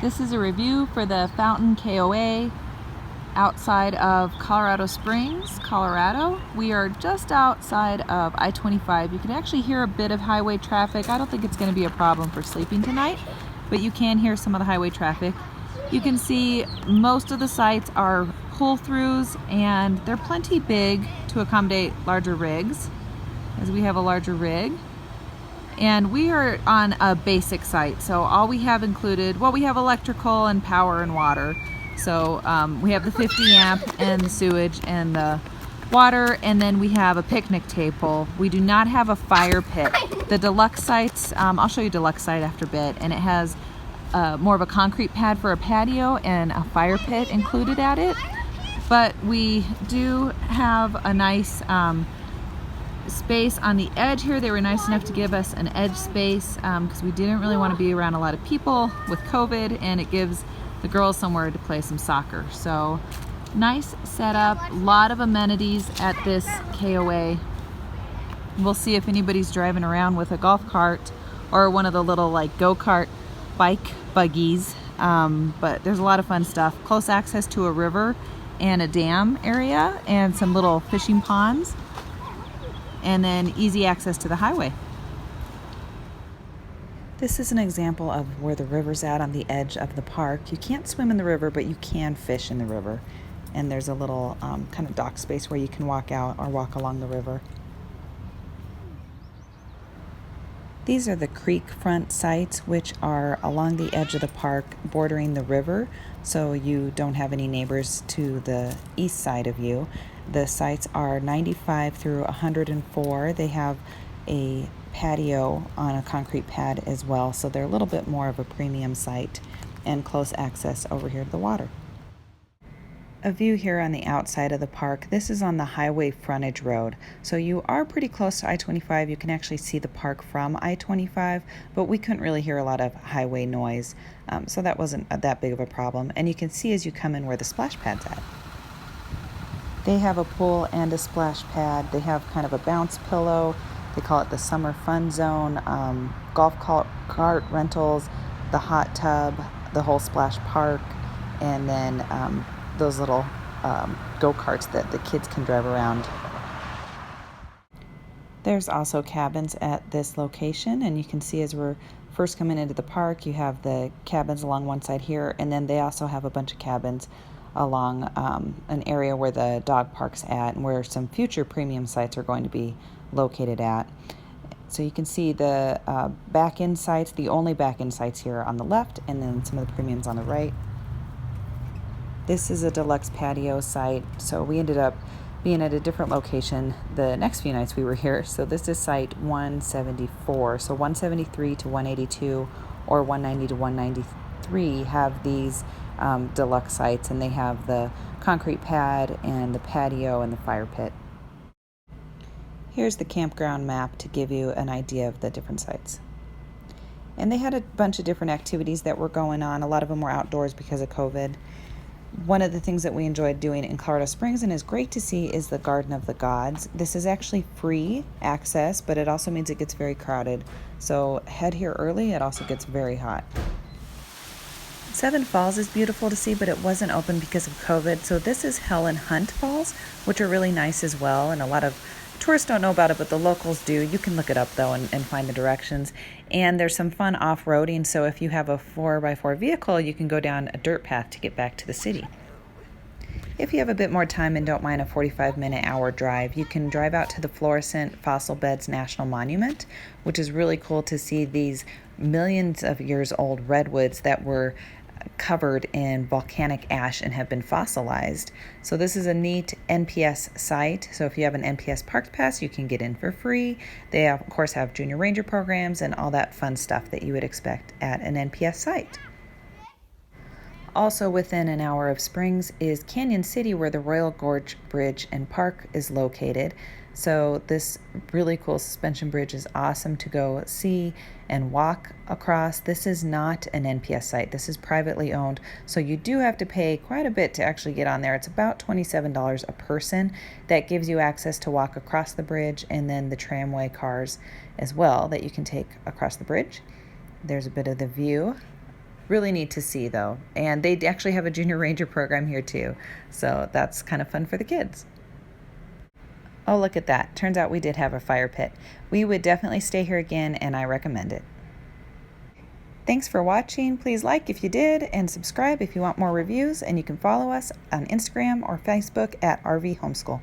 This is a review for the Fountain KOA outside of Colorado Springs, Colorado. We are just outside of I-25. You can actually hear a bit of highway traffic. I don't think it's going to be a problem for sleeping tonight, but you can hear some of the highway traffic. You can see most of the sites are pull-throughs, and they're plenty big to accommodate larger rigs, as we have a larger rig. And we are on a basic site, so all we have included, well, we have electrical and power and water. So we have the 50 amp and the sewage and the water, and then we have a picnic table. We do not have a fire pit. The deluxe sites, I'll show you deluxe site after a bit, and it has more of a concrete pad for a patio and a fire pit included at it. But we do have a nice space on the edge here. They were nice enough to give us an edge space because we didn't really want to be around a lot of people with COVID, and it gives the girls somewhere to play some soccer. So nice setup, a lot of amenities at this KOA. We'll see if anybody's driving around with a golf cart or one of the little like go-kart bike buggies, but there's a lot of fun stuff. Close access to a river and a dam area and some little fishing ponds, and then easy access to the highway. This is an example of where the river's at on the edge of the park. You can't swim in the river, but you can fish in the river. And there's a little kind of dock space where you can walk out or walk along the river. These are the creek front sites, which are along the edge of the park bordering the river, so you don't have any neighbors to the east side of you. The sites are 95 through 104. They have a patio on a concrete pad as well, so they're a little bit more of a premium site, and close access over here to the water. A view here on the outside of the park. This is on the highway frontage road, so you are pretty close to I-25. You can actually see the park from I-25, but we couldn't really hear a lot of highway noise, so that wasn't that big of a problem. And you can see as you come in where the splash pad's at. They have a pool and a splash pad. They have kind of a bounce pillow. They call it the summer fun zone, golf cart rentals, the hot tub, the whole splash park, and then those little go-karts that the kids can drive around. There's also cabins at this location, and you can see as we're first coming into the park, you have the cabins along one side here, and then they also have a bunch of cabins along an area where the dog park's at and where some future premium sites are going to be located at. So you can see the back-end sites, the only back-end sites here on the left, and then some of the premiums on the right. This is a deluxe patio site, so we ended up being at a different location the next few nights we were here. So this is site 174. So 173 to 182 or 190 to 193 have these deluxe sites, and they have the concrete pad and the patio and the fire pit. Here's the campground map to give you an idea of the different sites. And they had a bunch of different activities that were going on. A lot of them were outdoors because of COVID. One of the things that we enjoyed doing in Colorado Springs and is great to see is the Garden of the Gods. This is actually free access, but it also means it gets very crowded. So head here early. It also gets very hot. Seven Falls is beautiful to see, but it wasn't open because of COVID. So this is Helen Hunt Falls, which are really nice as well, and a lot of tourists don't know about it, but the locals do. You can look it up though and find the directions. And there's some fun off-roading, so if you have a 4x4 vehicle, you can go down a dirt path to get back to the city. If you have a bit more time and don't mind a 45-minute-hour drive, you can drive out to the Fluorescent Fossil Beds National Monument, which is really cool to see these millions of years old redwoods that were covered in volcanic ash and have been fossilized. So this is a neat NPS site. So if you have an NPS Parks Pass, you can get in for free. They of course have junior ranger programs and all that fun stuff that you would expect at an NPS site. Also within an hour of Springs is Canyon City, where the Royal Gorge Bridge and Park is located. So this really cool suspension bridge is awesome to go see and walk across. This is not an NPS site. This is privately owned, so you do have to pay quite a bit to actually get on there. It's about $27 a person. That gives you access to walk across the bridge, and then the tramway cars as well that you can take across the bridge. There's a bit of the view Really neat to see though. And they actually have a junior ranger program here too. So that's kind of fun for the kids. Oh, look at that. Turns out we did have a fire pit. We would definitely stay here again, and I recommend it. Thanks for watching. Please like if you did, and subscribe if you want more reviews, and you can follow us on Instagram or Facebook at RV Homeschool.